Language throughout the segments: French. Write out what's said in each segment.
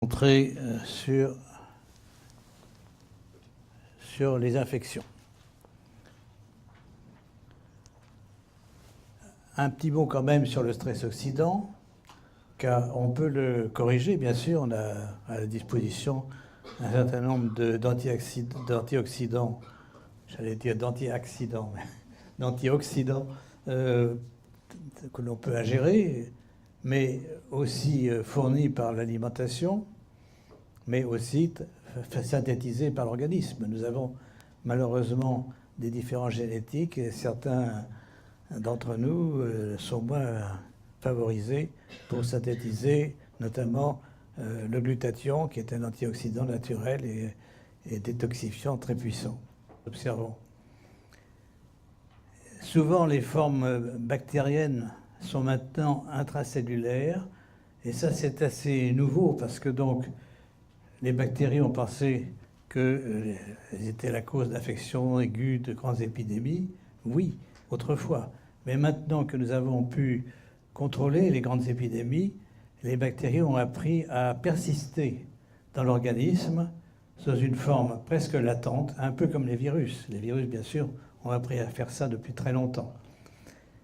Montrer sur les infections. Un petit mot quand même sur le stress oxydant, car on peut le corriger, bien sûr. On a à la disposition un certain nombre d'antioxydants, j'allais dire d'antioxydants, d'antioxydants que l'on peut ingérer, mais aussi fournis par l'alimentation, mais aussi synthétisés par l'organisme. Nous avons malheureusement des différences génétiques et certains d'entre nous sont moins favorisés pour synthétiser notamment le glutathion, qui est un antioxydant naturel et détoxifiant très puissant. Observons. Souvent, les formes bactériennes sont maintenant intracellulaires, et ça, c'est assez nouveau, parce que donc, les bactéries ont pensé qu'elles étaient la cause d'infections aiguës, de grandes épidémies. Oui, autrefois. Mais maintenant que nous avons pu contrôler les grandes épidémies, les bactéries ont appris à persister dans l'organisme sous une forme presque latente, un peu comme les virus. Les virus, bien sûr, ont appris à faire ça depuis très longtemps.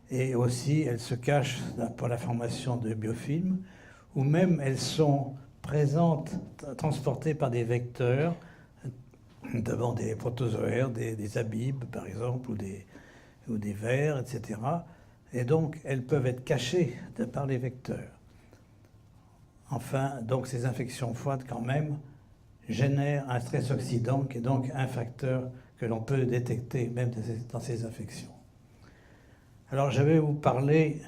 Et aussi, elles se cachent pour la formation de biofilms, ou même elles sont présentes, transportées par des vecteurs, notamment des protozoaires, des amibes, par exemple, ou des vers, etc. Et donc, elles peuvent être cachées par les vecteurs. Enfin, donc, ces infections froides, quand même, génèrent un stress oxydant, qui est donc un facteur que l'on peut détecter même dans ces infections. Alors, je vais vous parler,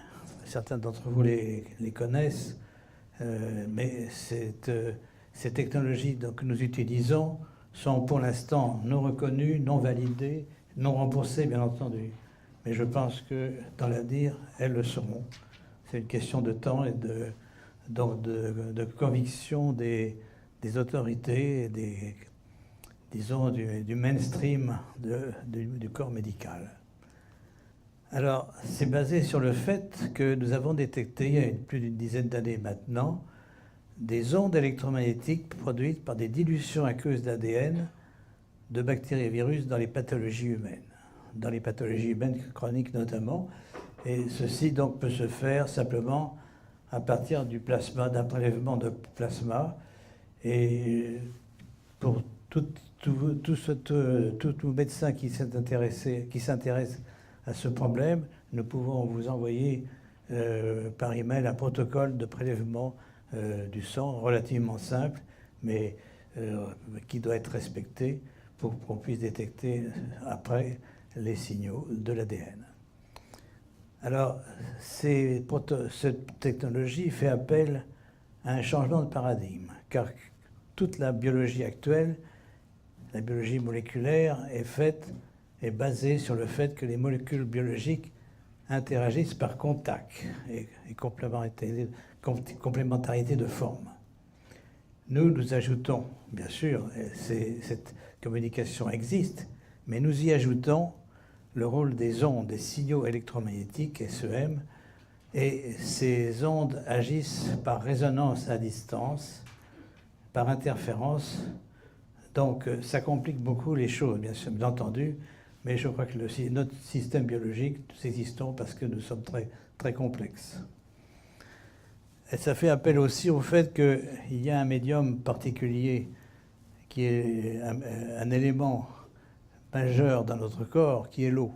certains d'entre vous les connaissent, mais ces technologies que nous utilisons sont pour l'instant non reconnues, non validées, non remboursées, bien entendu. Mais je pense que dans l'avenir, elles le seront. C'est une question de temps et de conviction des autorités, disons, du mainstream du corps médical. Alors, c'est basé sur le fait que nous avons détecté, il y a plus d'une dizaine d'années maintenant, des ondes électromagnétiques produites par des dilutions aqueuses d'ADN de bactéries et virus dans les pathologies humaines chroniques notamment. Et ceci donc peut se faire simplement à partir du plasma, d'un prélèvement de plasma. Et pour tout médecin qui s'intéresse à ce problème, nous pouvons vous envoyer par email un protocole de prélèvement du sang relativement simple, mais qui doit être respecté pour qu'on puisse détecter après les signaux de l'ADN. Alors, cette technologie fait appel à un changement de paradigme, car toute la biologie actuelle, la biologie moléculaire, est basée sur le fait que les molécules biologiques interagissent par contact et complémentarité de forme. Nous ajoutons, bien sûr, cette communication existe, mais nous y ajoutons le rôle des ondes, des signaux électromagnétiques, SEM, et ces ondes agissent par résonance à distance, par interférence. Donc ça complique beaucoup les choses, bien sûr, bien entendu, mais je crois que notre système biologique, nous existons parce que nous sommes très, très complexes. Et ça fait appel aussi au fait qu'il y a un médium particulier qui est un élément majeur dans notre corps, qui est l'eau.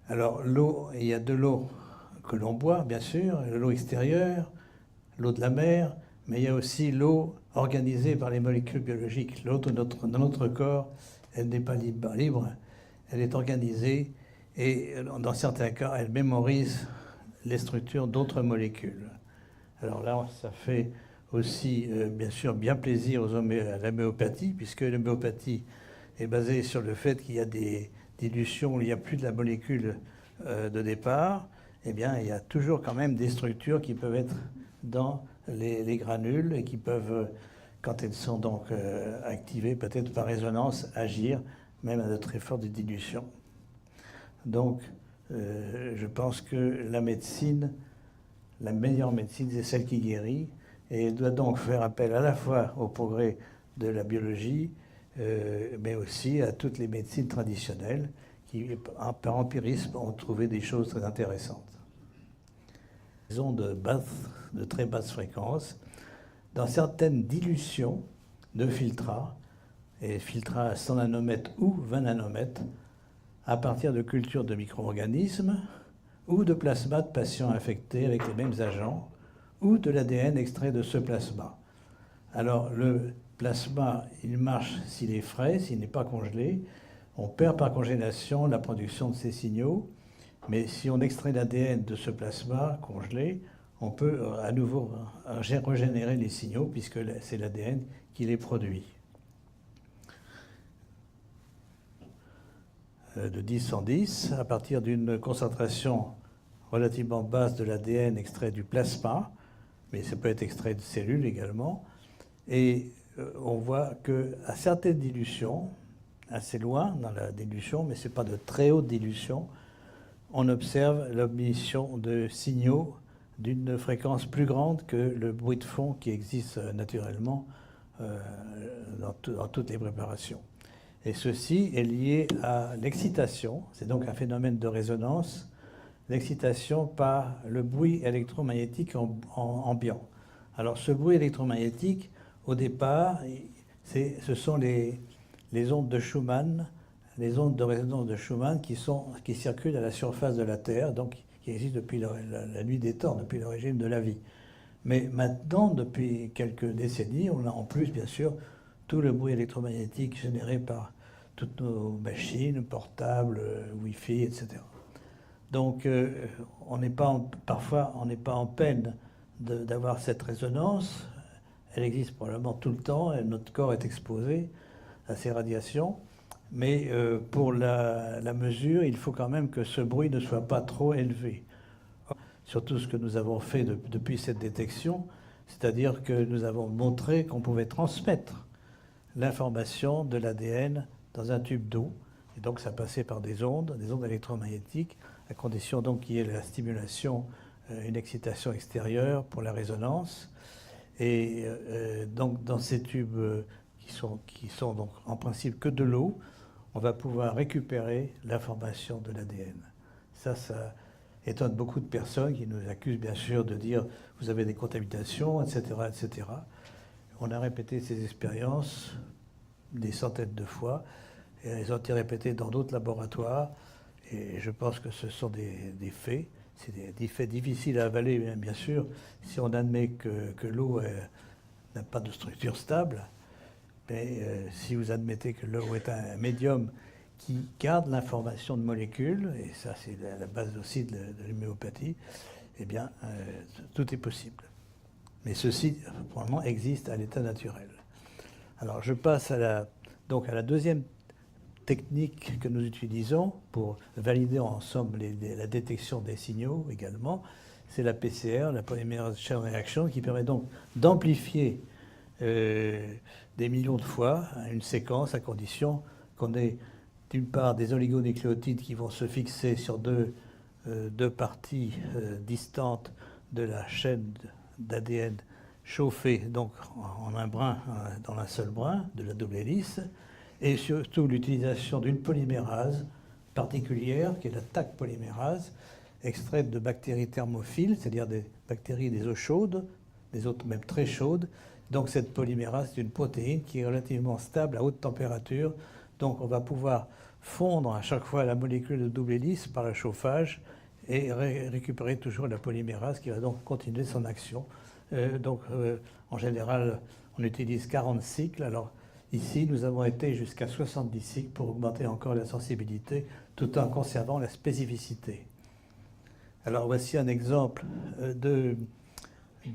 Alors l'eau, il y a de l'eau que l'on boit, bien sûr, l'eau extérieure, l'eau de la mer, mais il y a aussi l'eau organisée par les molécules biologiques. L'eau dans notre corps, elle n'est pas libre, elle est organisée et dans certains cas, elle mémorise les structures d'autres molécules. Alors là, ça fait aussi, bien sûr, bien plaisir à l'homéopathie, puisque l'homéopathie est basée sur le fait qu'il y a des dilutions où il n'y a plus de la molécule de départ. Eh bien, il y a toujours quand même des structures qui peuvent être dans les granules et qui peuvent, quand elles sont donc activées, peut-être par résonance, agir même à de très fortes dilutions. Donc, je pense que la médecine, la meilleure médecine, c'est celle qui guérit. Et il doit donc faire appel à la fois au progrès de la biologie, mais aussi à toutes les médecines traditionnelles qui, par empirisme, ont trouvé des choses très intéressantes. Des ondes de très basse fréquence, dans certaines dilutions de filtrats, et filtrats à 100 nanomètres ou 20 nanomètres, à partir de cultures de micro-organismes ou de plasma de patients infectés avec les mêmes agents, ou de l'ADN extrait de ce plasma. Alors le plasma, il marche s'il est frais, s'il n'est pas congelé. On perd par congélation la production de ces signaux, mais si on extrait l'ADN de ce plasma congelé, on peut à nouveau régénérer les signaux puisque c'est l'ADN qui les produit. De 10-110, à partir d'une concentration relativement basse de l'ADN extrait du plasma, mais ça peut être extrait de cellules également, et on voit qu'à certaines dilutions, assez loin dans la dilution, mais ce n'est pas de très haute dilution, on observe l'émission de signaux d'une fréquence plus grande que le bruit de fond qui existe naturellement dans toutes les préparations. Et ceci est lié à l'excitation, c'est donc un phénomène de résonance, l'excitation par le bruit électromagnétique ambiant. Alors ce bruit électromagnétique, au départ, ce sont les ondes de Schumann, les ondes de résonance de Schumann qui circulent à la surface de la Terre, donc qui existent depuis la nuit des temps, depuis l'origine de la vie. Mais maintenant, depuis quelques décennies, on a en plus, bien sûr, tout le bruit électromagnétique généré par toutes nos machines, portables, Wi-Fi, etc. Donc, parfois, on n'est pas en peine d'avoir cette résonance. Elle existe probablement tout le temps et notre corps est exposé à ces radiations. Mais pour la mesure, il faut quand même que ce bruit ne soit pas trop élevé. Surtout ce que nous avons fait depuis cette détection, c'est-à-dire que nous avons montré qu'on pouvait transmettre l'information de l'ADN dans un tube d'eau. Et donc ça passait par des ondes électromagnétiques, à condition donc qu'il y ait la stimulation, une excitation extérieure pour la résonance. Et donc dans ces tubes qui sont donc en principe que de l'eau, on va pouvoir récupérer l'information de l'ADN. Ça étonne beaucoup de personnes qui nous accusent bien sûr de dire vous avez des contaminations, etc., etc. On a répété ces expériences des centaines de fois et elles ont été répétées dans d'autres laboratoires et je pense que ce sont des faits. C'est des faits difficiles à avaler, bien sûr, si on admet que l'eau n'a pas de structure stable. Mais si vous admettez que l'eau est un médium qui garde l'information de molécules, et ça c'est la base aussi de l'homéopathie, eh bien tout est possible. Mais ceci, probablement, existe à l'état naturel. Alors je passe donc à la deuxième technique que nous utilisons pour valider en somme la détection des signaux également, c'est la PCR, la Polymerase Chain Reaction, qui permet donc d'amplifier des millions de fois une séquence à condition qu'on ait d'une part des oligonucléotides qui vont se fixer sur deux parties distantes de la chaîne d'ADN chauffée donc en un brin, dans un seul brin de la double hélice, et surtout l'utilisation d'une polymérase particulière qui est la Taq polymérase, extraite de bactéries thermophiles, c'est-à-dire des bactéries des eaux chaudes, des eaux même très chaudes. Donc cette polymérase est une protéine qui est relativement stable à haute température. Donc on va pouvoir fondre à chaque fois la molécule de double hélice par le chauffage et récupérer toujours la polymérase qui va donc continuer son action. En général, on utilise 40 cycles. Alors ici, nous avons été jusqu'à 70 cycles pour augmenter encore la sensibilité tout en conservant la spécificité. Alors voici un exemple de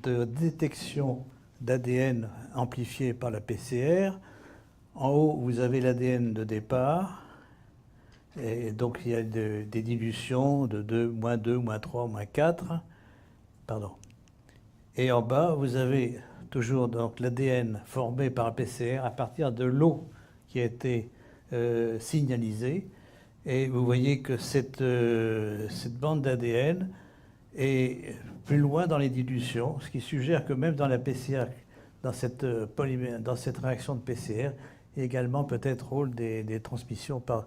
détection d'ADN amplifié par la PCR. En haut, vous avez l'ADN de départ. Et donc, il y a des dilutions de 2, moins 2, moins 3, moins 4. Pardon. Et en bas, vous avez toujours donc l'ADN formé par la PCR à partir de l'eau qui a été signalisée. Et vous voyez que cette bande d'ADN et plus loin dans les dilutions, ce qui suggère que même dans la PCR, dans cette réaction de PCR, il y a également peut-être rôle des transmissions par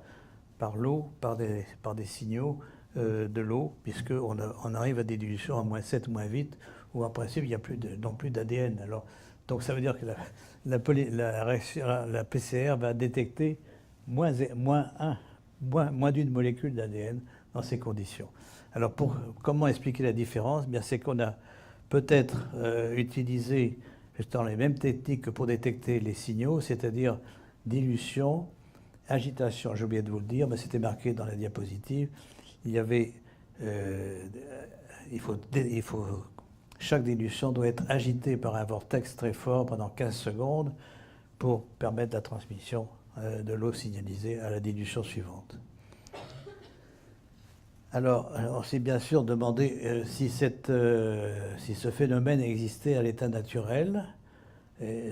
l'eau, par des signaux de l'eau, puisqu'on arrive à des dilutions à -7, -8, où en principe il n'y a non plus d'ADN. Alors, donc ça veut dire que la PCR va détecter moins d'une molécule d'ADN dans ces conditions. Alors comment expliquer la différence? Bien, c'est qu'on a peut-être utilisé justement les mêmes techniques que pour détecter les signaux, c'est-à-dire dilution, agitation. J'ai oublié de vous le dire, mais c'était marqué dans la diapositive. Il y avait, chaque dilution doit être agitée par un vortex très fort pendant 15 secondes pour permettre la transmission de l'eau signalisée à la dilution suivante. Alors on s'est bien sûr demandé si ce phénomène existait à l'état naturel.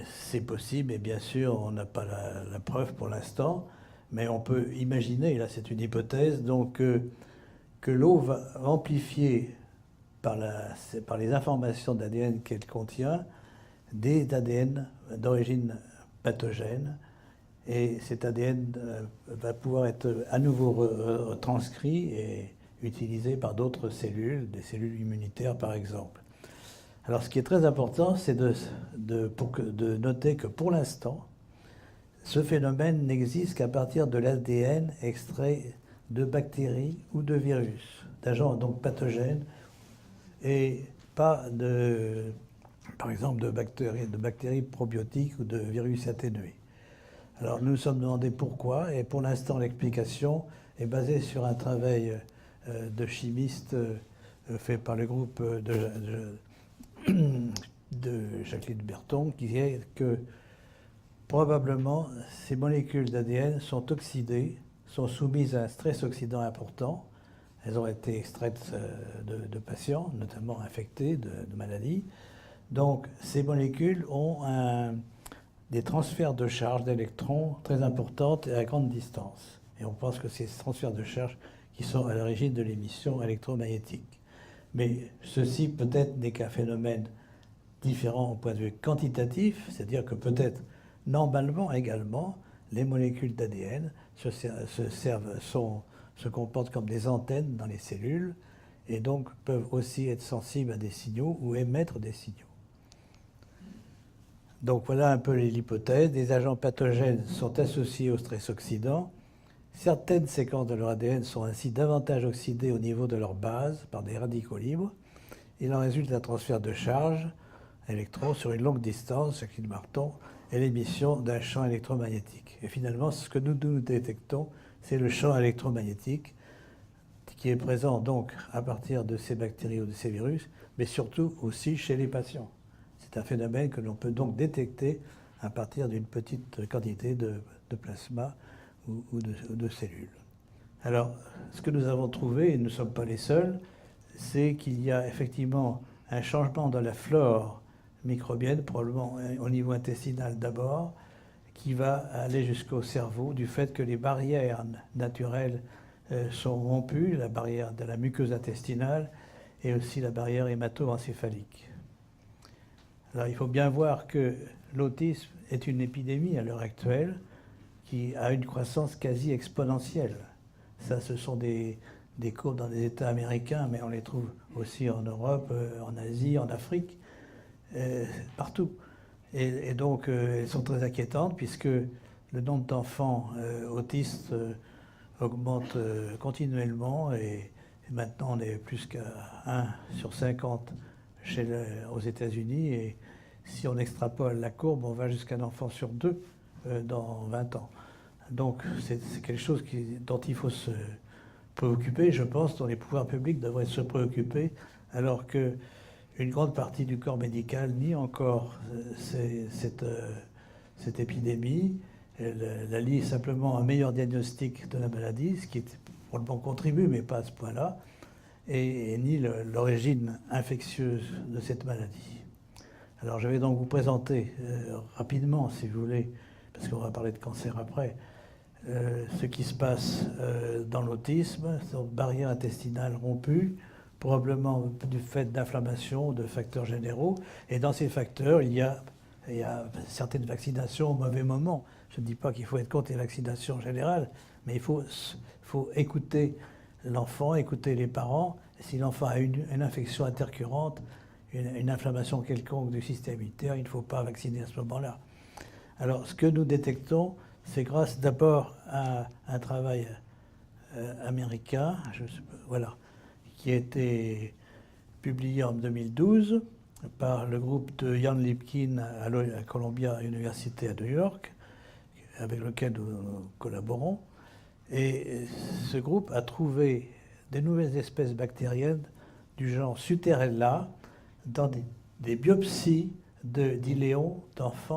C'est possible, et bien sûr, on n'a pas la preuve pour l'instant, mais on peut imaginer, et là c'est une hypothèse, donc que l'eau va amplifier par les informations d'ADN qu'elle contient des ADN d'origine pathogène, et cet ADN va pouvoir être à nouveau retranscrit et utilisé par d'autres cellules, des cellules immunitaires par exemple. Alors ce qui est très important, c'est de noter que pour l'instant, ce phénomène n'existe qu'à partir de l'ADN extrait de bactéries ou de virus, d'agents donc pathogènes, et pas par exemple de bactéries probiotiques ou de virus atténués. Alors nous nous sommes demandé pourquoi, et pour l'instant l'explication est basée sur un travail de chimistes fait par le groupe de Jacqueline Berton, qui est que probablement ces molécules d'ADN sont oxydées, sont soumises à un stress oxydant important. Elles ont été extraites de patients, notamment infectés de maladies. Donc ces molécules ont des transferts de charge d'électrons très importants et à grande distance. Et on pense que c'est ces transferts de charge qui sont à l'origine de l'émission électromagnétique. Mais ceci peut-être n'est qu'un phénomène différent au point de vue quantitatif, c'est-à-dire que peut-être normalement également, les molécules d'ADN se comportent comme des antennes dans les cellules et donc peuvent aussi être sensibles à des signaux ou émettre des signaux. Donc voilà un peu l'hypothèse. Des agents pathogènes sont associés au stress oxydant. Certaines séquences de leur ADN sont ainsi davantage oxydées au niveau de leur base par des radicaux libres. Il en résulte un transfert de charge électrons sur une longue distance, ce qui nous marquons, et l'émission d'un champ électromagnétique. Et finalement, ce que nous détectons, c'est le champ électromagnétique qui est présent donc à partir de ces bactéries ou de ces virus, mais surtout aussi chez les patients. C'est un phénomène que l'on peut donc détecter à partir d'une petite quantité de plasma ou de cellules. Alors, ce que nous avons trouvé, et nous ne sommes pas les seuls, c'est qu'il y a effectivement un changement dans la flore microbienne, probablement au niveau intestinal d'abord, qui va aller jusqu'au cerveau du fait que les barrières naturelles sont rompues, la barrière de la muqueuse intestinale et aussi la barrière hémato-encéphalique. Alors, il faut bien voir que l'autisme est une épidémie à l'heure actuelle qui a une croissance quasi exponentielle. Ça, ce sont des courbes dans les États américains, mais on les trouve aussi en Europe, en Asie, en Afrique, partout. Et donc, elles sont très inquiétantes puisque le nombre d'enfants autistes augmente continuellement et maintenant on est plus qu'à 1 sur 50 aux États-Unis et si on extrapole la courbe, on va jusqu'à un enfant sur 2 dans 20 ans. Donc c'est quelque chose dont il faut se préoccuper, je pense, dont les pouvoirs publics devraient se préoccuper, alors qu'une grande partie du corps médical nie encore cette épidémie. Elle lie simplement un meilleur diagnostic de la maladie, ce qui probablement contribue, mais pas à ce point-là, et nie l'origine infectieuse de cette maladie. Alors je vais donc vous présenter rapidement, si vous voulez, parce qu'on va parler de cancer après, ce qui se passe dans l'autisme, cette barrière intestinale rompue, probablement du fait d'inflammation, de facteurs généraux. Et dans ces facteurs, il y a certaines vaccinations au mauvais moment. Je ne dis pas qu'il faut être contre les vaccinations générales, mais il faut écouter l'enfant, écouter les parents. Si l'enfant a une infection intercurrente, une inflammation quelconque du système immunitaire, il ne faut pas vacciner à ce moment-là. Alors, ce que nous détectons, c'est grâce d'abord à un travail américain, voilà, qui a été publié en 2012 par le groupe de Jan Lipkin à Columbia University à New York, avec lequel nous collaborons. Et ce groupe a trouvé des nouvelles espèces bactériennes du genre Suterella dans des biopsies d'iléons d'enfants